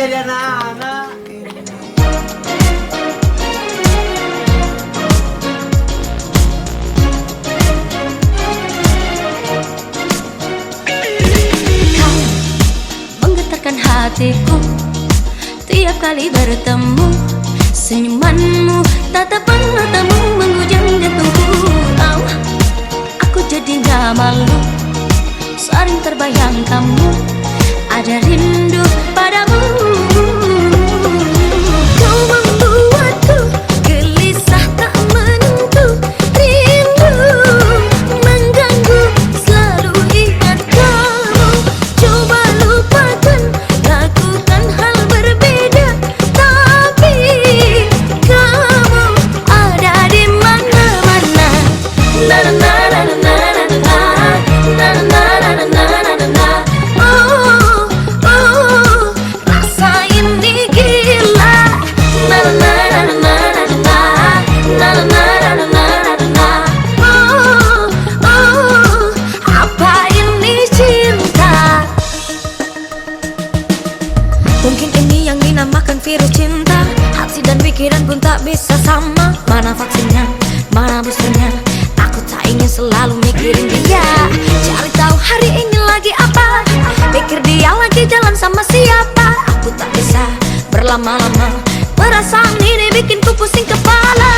jadi anak-anak. Kau menggetarkan hatiku tiap kali bertemu. Senyumanmu, tatapan matamu menghujam jantungku. Aku jadi gak malu, sering terbayang kamu, ada rindu padamu. Kau membuatku gelisah tak menentu, rindu mengganggu, selalu ingat kamu. Coba lupakan, lakukan hal berbeda, tapi kamu ada di mana-mana. Na na na na na na na na na na na na na na. Oh oh, rasa ini gila. Na na na na na na na na na na na na. Oh oh, apa ini cinta? Mungkin ini yang dinamakan virus cinta. Hati dan pikiran pun tak bisa sama. Mana vaksinnya, mana boosternya? Aku tak ingin selalu mikirin dia. Cari tahu hari ini lagi apa, pikir dia lagi jalan sama siapa. Aku tak bisa berlama-lama, perasaan ini bikin ku pusing kepala.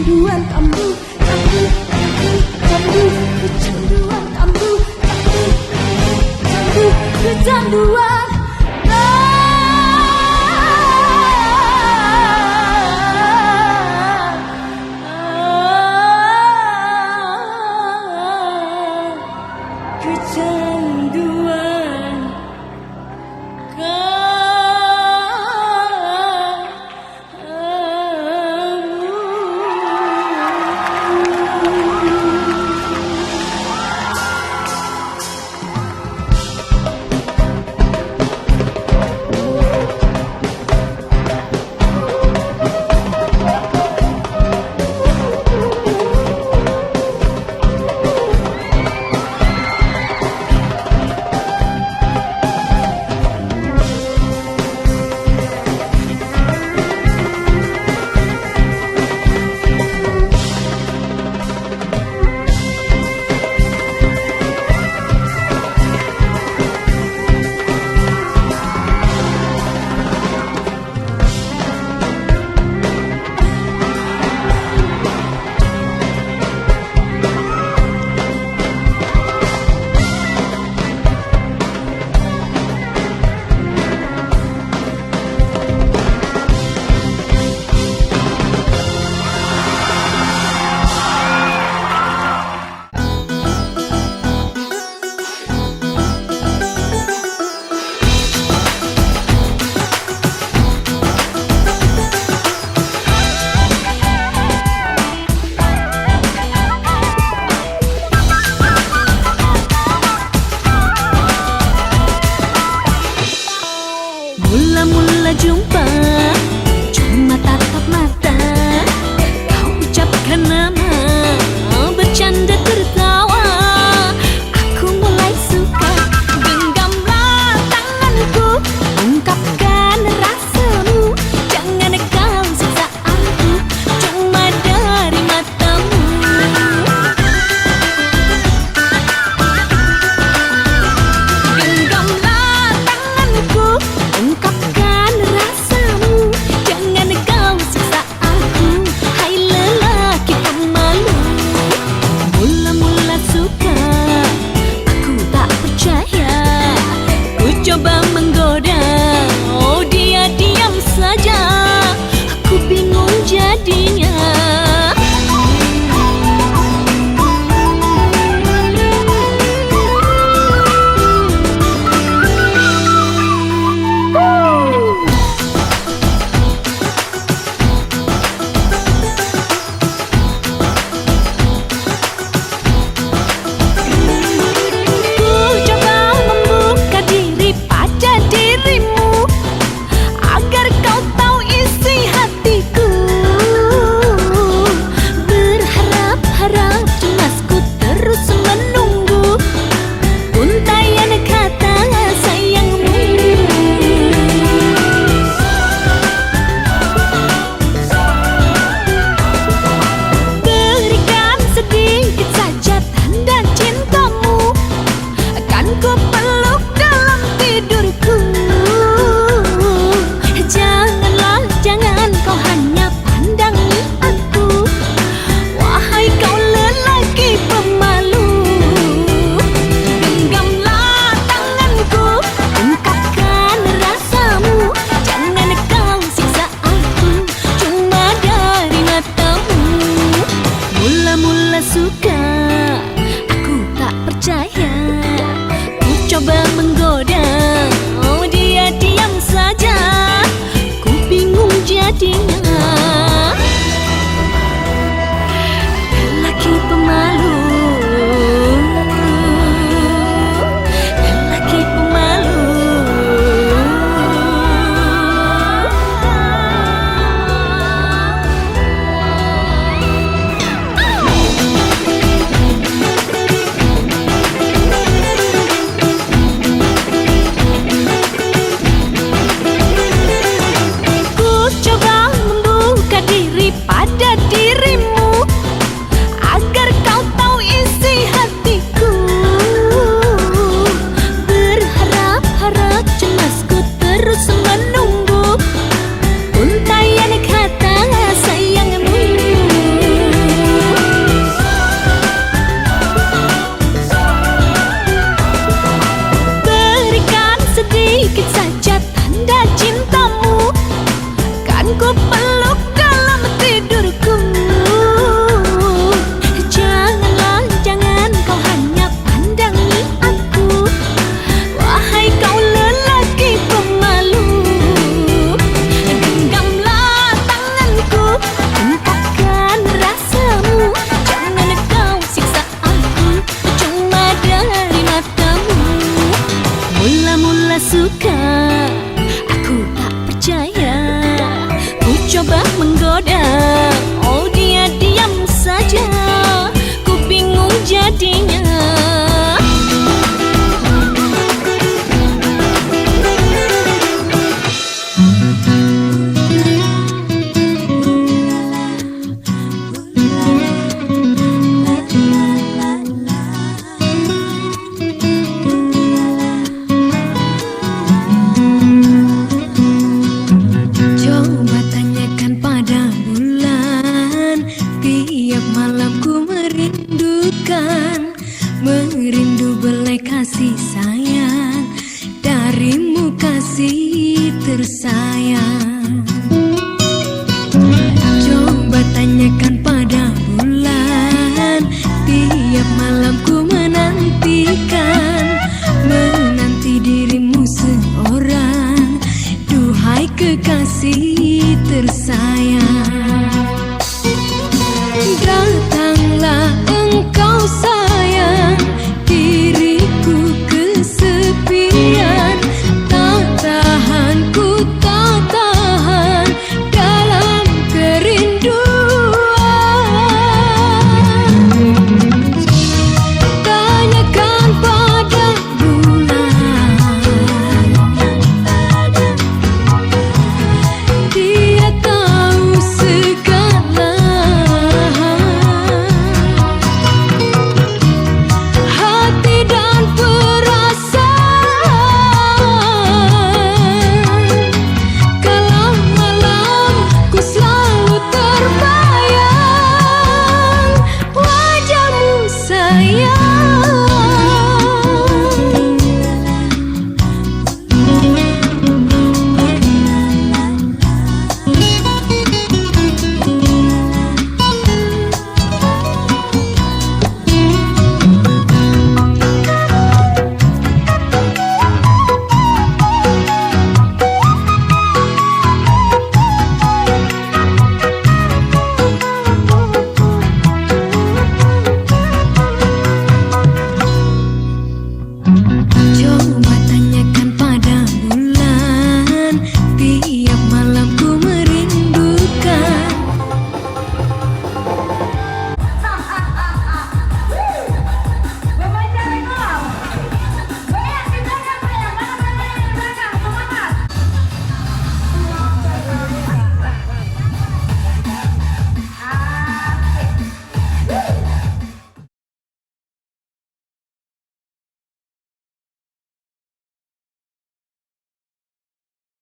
kecanduan kamu, kamu, kamu, kamu, kecanduan kamu, kamu, kecanduan. Kecanduan mula-mula jumpa, cuma tatap mata, kau ucapkan nama, bercanda tertawa, aku mulai suka. Genggamlah tanganku, ungkapkan rasamu, jangan kau siksa aku, cuma dari matamu. Genggamlah tanganku, ungkapkan rasamu, jangan kau siksa aku, hai lelaki pemalu. Mula-mula suka, aku tak percaya, ku coba menggoda, oh dia diam saja, aku bingung jadinya. Mula-mula suka, aku tak percaya, ku coba menggoda, oh dia diam saja, ku bingung jadinya. Lelaki pemalu, lelaki pemalu. Ku coba ku peluk dalam tidurku. Janganlah, jangan kau hanya pandangi aku, wahai kau lelaki pemalu. Genggamlah tanganku, ungkapkan rasamu, jangan kau siksa aku cuma dari matamu. Mula-mula suka, aku tak percaya, ku coba menggoda